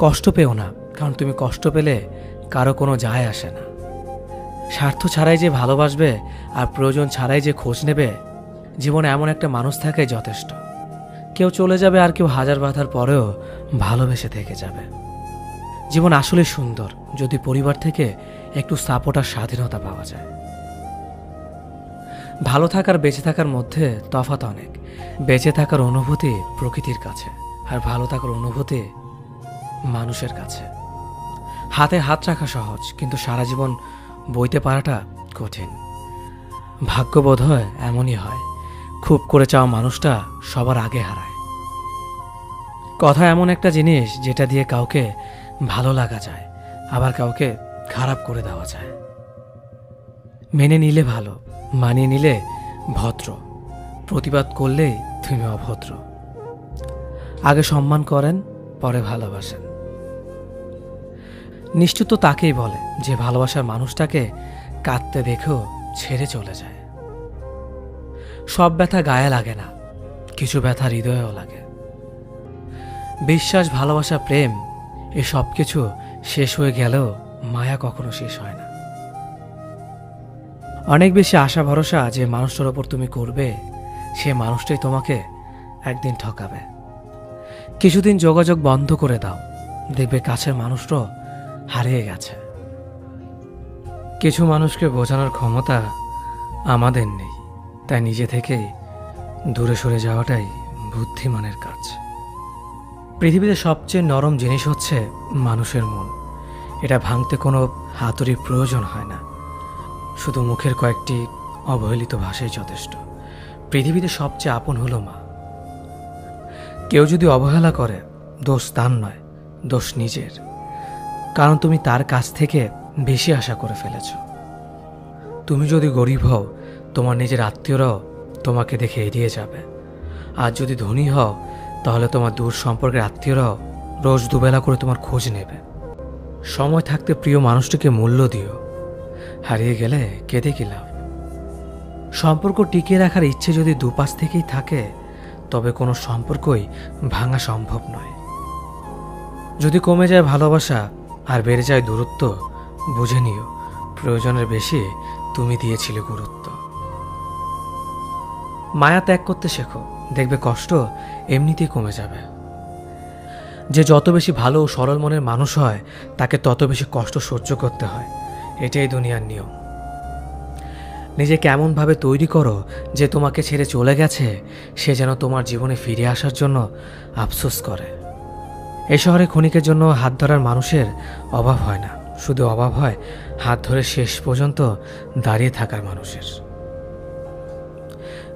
কষ্ট পেও না, কারণ তুমি কষ্ট পেলে কারো কোনো যায় আসে না। স্বার্থ ছাড়াই যে ভালোবাসবে আর প্রয়োজন ছাড়াই যে খোঁজ নেবে, জীবনে এমন একটা মানুষ থাকাই যথেষ্ট। কেউ চলে যাবে আর কেউ হাজার বাধার পরেও ভালোবেসে থেকে যাবে। জীবন আসলে সুন্দর যদি পরিবার থেকে একটু সাপোর্ট আর স্বাধীনতা পাওয়া যায়। ভালো থাকার বেঁচে থাকার মধ্যে তফাৎ অনেক। বেঁচে থাকার অনুভূতি প্রকৃতির কাছে, আর ভালো থাকার অনুভূতি মানুষের কাছে। হাতে হাত রাখা সহজ, কিন্তু সারা জীবন বইতে পারাটা কঠিন। ভাগ্য বোধ হয় এমনই হয়, খুব করে চাওয়া মানুষটা সবার আগে হারায়। কথা এমন একটা জিনিস যেটা দিয়ে কাউকে ভালো লাগা যায়, আবার কাউকে খারাপ করে দেওয়া যায়। মেনে নিলে ভালো, মানিয়ে নিলে ভদ্র, প্রতিবাদ করলেই তুমি অভদ্র। আগে সম্মান করেন, পরে ভালোবাসেন। নিশ্চিত তাকেই বলে যে ভালোবাসার মানুষটাকে কাঁদতে দেখেও ছেড়ে চলে যায়। সব ব্যথা গায়ে লাগে না, কিছু ব্যথা হৃদয়েও লাগে। বিশ্বাস, ভালোবাসা, প্রেম এ সব কিছু শেষ হয়ে গেলেও মায়া কখনো শেষ হয় না। অনেক বেশি আশা ভরসা যে মানুষটার ওপর তুমি করবে, সে মানুষটাই তোমাকে একদিন ঠকাবে। কিছুদিন যোগাযোগ বন্ধ করে দাও, দেখবে কাছের মানুষটাও হারিয়ে গেছে। কিছু মানুষকে বোঝানোর ক্ষমতা আমাদের নেই, তাই নিজে থেকেই দূরে সরে যাওয়াটাই বুদ্ধিমানের কাজ। পৃথিবীতে সবচেয়ে নরম জিনিস হচ্ছে মানুষের মন। এটা ভাঙতে কোনো হাতুড়ির প্রয়োজন হয় না, শুধু মুখের কয়েকটি অবহেলিত ভাষাই যথেষ্ট। পৃথিবীতে সবচেয়ে আপন হলো মা। কেউ যদি অবহেলা করে, দোষ তার নয়, দোষ নিজের। কারণ তুমি তার কাছ থেকে বেশি আশা করে ফেলেছ। তুমি যদি গরিব হও, তোমার নিজের আত্মীয়রাও তোমাকে দেখে এড়িয়ে যাবে। আর যদি ধনী হও, তাহলে তোমার দূর সম্পর্কের আত্মীয়রাও রোজ দুবেলা করে তোমার খোঁজ নেবে। সময় থাকতে প্রিয় মানুষটিকে মূল্য দিও, হারিয়ে গেলে কেঁদে কি লাভ। সম্পর্ক টিকিয়ে রাখার ইচ্ছে যদি দুপাশ থেকেই থাকে, তবে কোনো সম্পর্কই ভাঙা সম্ভব নয়। যদি কমে যায় ভালোবাসা আর বেড়ে যায় দূরত্ব, বুঝে নিও প্রয়োজনের বেশি তুমি দিয়েছিলে গুরুত্ব। মায়া ত্যাগ করতে শেখো, দেখবে কষ্ট এমনিতেই কমে যাবে। যে যত বেশি ভালো ও সরল মনের মানুষ হয়, তাকে তত বেশি কষ্ট সহ্য করতে হয়। এটাই দুনিয়ার নিয়ম। নিজেকে এমনভাবে তৈরি করো যে তোমাকে ছেড়ে চলে গেছে সে যেন তোমার জীবনে ফিরে আসার জন্য আফসোস করে। এই শহরে ক্ষণিকের জন্য হাত ধরার মানুষের অভাব হয় না, শুধু অভাব হয় হাত ধরে শেষ পর্যন্ত দাঁড়িয়ে থাকার মানুষের।